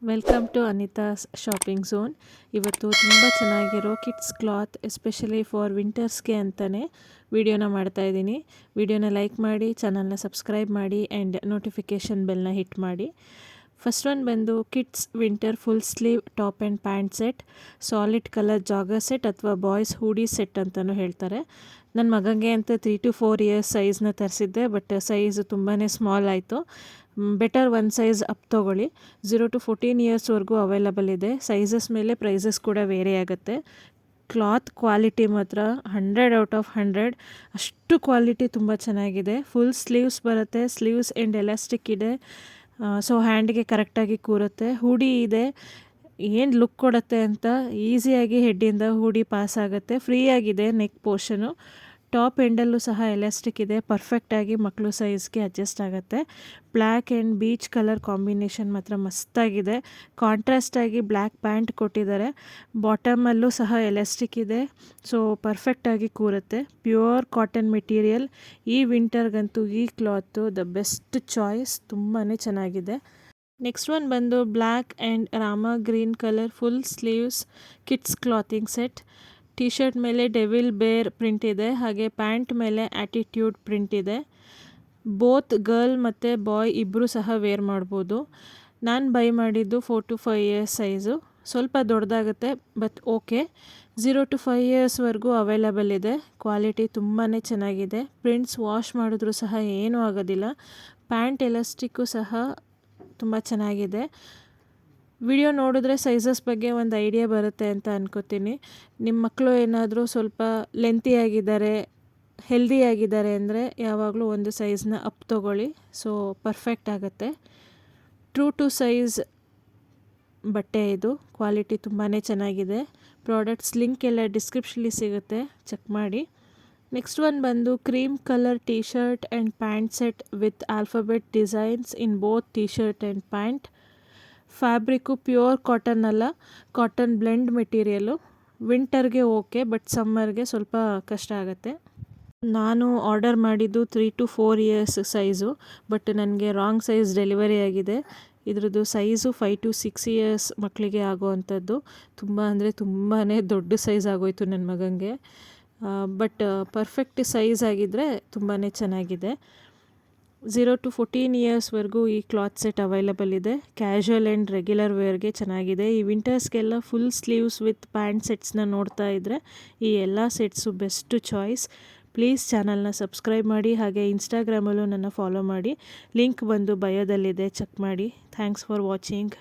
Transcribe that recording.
Welcome to Anita's shopping zone. ಇವತ್ತು ತುಂಬ ಚೆನ್ನಾಗಿರೋ ಕಿಡ್ಸ್ ಕ್ಲಾತ್ ಎಸ್ಪೆಷಲಿ ಫಾರ್ ವಿಂಟರ್ಸ್ಗೆ ಅಂತಲೇ ವಿಡಿಯೋನ ಮಾಡ್ತಾಯಿದ್ದೀನಿ. ವಿಡಿಯೋನ ಲೈಕ್ ಮಾಡಿ, ಚಾನಲ್ನ ಸಬ್ಸ್ಕ್ರೈಬ್ ಮಾಡಿ ಆ್ಯಂಡ್ ನೋಟಿಫಿಕೇಷನ್ ಬೆಲ್ನ ಹಿಟ್ ಮಾಡಿ. ಫಸ್ಟ್ ಒನ್ ಬಂದು kids winter full sleeve top and pant set, solid colour jogger set ಅಥವಾ ಬಾಯ್ಸ್ ಹೂಡಿ ಸೆಟ್ ಅಂತಲೂ ಹೇಳ್ತಾರೆ. ನನ್ನ ಮಗನಿಗೆ ಅಂತ 3 to 4 ಇಯರ್ಸ್ ಸೈಜ್ನ ತರಿಸಿದ್ದೆ, ಬಟ್ ಸೈಜ್ ತುಂಬಾ ಸ್ಮಾಲ್ ಆಯಿತು. ಬೆಟರ್ ಒಂದು ಸೈಜ್ ಅಪ್ ತೊಗೊಳ್ಳಿ. 0 to 14 ಇಯರ್ಸ್ವರೆಗೂ ಅವೈಲಬಲ್ ಇದೆ. ಸೈಜಸ್ ಮೇಲೆ ಪ್ರೈಸಸ್ ಕೂಡ ವೇರಿ ಆಗುತ್ತೆ. ಕ್ಲಾತ್ ಕ್ವಾಲಿಟಿ ಮಾತ್ರ 100 ಔಟ್ ಆಫ್ 100, ಅಷ್ಟು ಕ್ವಾಲಿಟಿ ತುಂಬ ಚೆನ್ನಾಗಿದೆ. ಫುಲ್ ಸ್ಲೀವ್ಸ್ ಬರುತ್ತೆ, ಸ್ಲೀವ್ಸ್ ಆ್ಯಂಡ್ ಎಲಾಸ್ಟಿಕ್ ಇದೆ, ಸೊ ಹ್ಯಾಂಡ್ಗೆ ಕರೆಕ್ಟಾಗಿ ಕೂರುತ್ತೆ. ಹೂಡಿ ಇದೆ, ಏನು ಲುಕ್ ಕೊಡುತ್ತೆ ಅಂತ ಈಸಿಯಾಗಿ ಹೆಡ್ಡಿಂದ ಹೂಡಿ ಪಾಸ್ ಆಗುತ್ತೆ. ಫ್ರೀಯಾಗಿದೆ ನೆಕ್ ಪೋರ್ಷನು. ಟಾಪ್ ಎಂಡಲ್ಲೂ ಸಹ ಎಲಾಸ್ಟಿಕ್ ಇದೆ, ಪರ್ಫೆಕ್ಟಾಗಿ ಮಕ್ಕಳು ಸೈಜ್ಗೆ ಅಡ್ಜಸ್ಟ್ ಆಗುತ್ತೆ. Black and beach colour combination ಮಾತ್ರ ಮಸ್ತಾಗಿದೆ. ಕಾಂಟ್ರಾಸ್ಟಾಗಿ ಬ್ಲ್ಯಾಕ್ ಪ್ಯಾಂಟ್ ಕೊಟ್ಟಿದ್ದಾರೆ. ಬಾಟಮಲ್ಲೂ ಸಹ ಎಲಾಸ್ಟಿಕ್ ಇದೆ, ಸೊ ಪರ್ಫೆಕ್ಟಾಗಿ ಕೂರುತ್ತೆ. Pure cotton material. ಈ ವಿಂಟರ್ಗಂತೂ ಈ ಕ್ಲಾತು ದ ಬೆಸ್ಟ್ ಚಾಯ್ಸ್, ತುಂಬಾ ಚೆನ್ನಾಗಿದೆ. ನೆಕ್ಸ್ಟ್ ಒನ್ ಬಂದು black and Rama green colour full sleeves kids clothing set. T shirt ಮೇಲೆ ಡೆವಿಲ್ ಬೇರ್ ಪ್ರಿಂಟ್ ಇದೆ, ಹಾಗೆ ಪ್ಯಾಂಟ್ ಮೇಲೆ ಆ್ಯಟಿಟ್ಯೂಡ್ ಪ್ರಿಂಟ್ ಇದೆ. ಬೋತ್ ಗರ್ಲ್ ಮತ್ತು ಬಾಯ್ ಇಬ್ಬರು ಸಹ ವೇರ್ ಮಾಡ್ಬೋದು. ನಾನು ಬೈ ಮಾಡಿದ್ದು 4 to 5 ಇಯರ್ಸ್ ಸೈಜು. ಸ್ವಲ್ಪ ದೊಡ್ಡದಾಗುತ್ತೆ, ಬಟ್ ಓಕೆ. 0 to 5 ಇಯರ್ಸ್ವರೆಗೂ ಅವೈಲಬಲ್ ಇದೆ. ಕ್ವಾಲಿಟಿ ತುಂಬಾ ಚೆನ್ನಾಗಿದೆ. ಪ್ರಿಂಟ್ಸ್ ವಾಶ್ ಮಾಡಿದ್ರೂ ಸಹ ಏನೂ ಆಗೋದಿಲ್ಲ. ಪ್ಯಾಂಟ್ ಎಲಾಸ್ಟಿಕ್ಕು ಸಹ ತುಂಬ ಚೆನ್ನಾಗಿದೆ. ವಿಡಿಯೋ ನೋಡಿದ್ರೆ ಸೈಜಸ್ ಬಗ್ಗೆ ಒಂದು ಐಡಿಯಾ ಬರುತ್ತೆ ಅಂತ ಅನ್ಕೋತೀನಿ. ನಿಮ್ಮ ಮಕ್ಕಳು ಏನಾದರೂ ಸ್ವಲ್ಪ ಲೆಂತಿಯಾಗಿದ್ದಾರೆ, ಹೆಲ್ದಿಯಾಗಿದ್ದಾರೆ ಅಂದರೆ ಯಾವಾಗಲೂ ಒಂದು ಸೈಜ್ನ ಅಪ್ ತೊಗೊಳ್ಳಿ, ಸೊ ಪರ್ಫೆಕ್ಟ್ ಆಗುತ್ತೆ. ಟ್ರೂ ಟು ಸೈಜ್ ಬಟ್ಟೆ ಇದು. ಕ್ವಾಲಿಟಿ ತುಂಬಾ ಚೆನ್ನಾಗಿದೆ. ಪ್ರಾಡಕ್ಟ್ಸ್ ಲಿಂಕ್ ಎಲ್ಲ ಡಿಸ್ಕ್ರಿಪ್ಷನಲ್ಲಿ ಸಿಗುತ್ತೆ, ಚೆಕ್ ಮಾಡಿ. ನೆಕ್ಸ್ಟ್ ಒನ್ ಬಂದು cream colour T shirt and pant set with alphabet designs in both T shirt and pant. Fabric pure cotton ಅಲ್ಲ, ಕಾಟನ್ ಬ್ಲೆಂಡ್ ಮೆಟೀರಿಯಲು. ವಿಂಟರ್ಗೆ ಓಕೆ, ಬಟ್ ಸಮ್ಮರ್ಗೆ ಸ್ವಲ್ಪ ಕಷ್ಟ ಆಗುತ್ತೆ. ನಾನು ಆರ್ಡರ್ ಮಾಡಿದ್ದು 3 to 4 ಇಯರ್ಸ್ ಸೈಜು, ಬಟ್ ನನಗೆ ರಾಂಗ್ ಸೈಜ್ ಡೆಲಿವರಿ ಆಗಿದೆ. ಇದ್ರದ್ದು ಸೈಜು 5 to 6 ಇಯರ್ಸ್ ಮಕ್ಕಳಿಗೆ ಆಗೋವಂಥದ್ದು. ತುಂಬ ಅಂದರೆ ತುಂಬಾ ದೊಡ್ಡ ಸೈಜ್ ಆಗೋಯಿತು ನನ್ನ ಮಗನಿಗೆ. ಬಟ್ ಪರ್ಫೆಕ್ಟ್ ಸೈಜ್ ಆಗಿದ್ದರೆ ತುಂಬಾ ಚೆನ್ನಾಗಿದೆ. 0 to 14 ಇಯರ್ಸ್ವರೆಗೂ ಈ ಕ್ಲಾತ್ ಸೆಟ್ ಅವೈಲಬಲ್ ಇದೆ. ಕ್ಯಾಶುವಲ್ ಆ್ಯಂಡ್ ರೆಗ್ಯುಲರ್ ವೇರ್ಗೆ ಚೆನ್ನಾಗಿದೆ. ಈ ವಿಂಟರ್ಸ್ಗೆಲ್ಲ ಫುಲ್ ಸ್ಲೀವ್ಸ್ ವಿತ್ ಪ್ಯಾಂಟ್ ಸೆಟ್ಸ್ನ ನೋಡ್ತಾ ಇದ್ದರೆ ಈ ಎಲ್ಲ ಸೆಟ್ಸು ಬೆಸ್ಟ್ ಚಾಯ್ಸ್. ಪ್ಲೀಸ್ ಚಾನಲ್ನ ಸಬ್ಸ್ಕ್ರೈಬ್ ಮಾಡಿ, ಹಾಗೆ ಇನ್ಸ್ಟಾಗ್ರಾಮಲ್ಲೂ ನನ್ನ ಫಾಲೋ ಮಾಡಿ. ಲಿಂಕ್ ಬಂದು ಬಯೋದಲ್ಲಿದೆ, ಚೆಕ್ ಮಾಡಿ. Thanks for watching.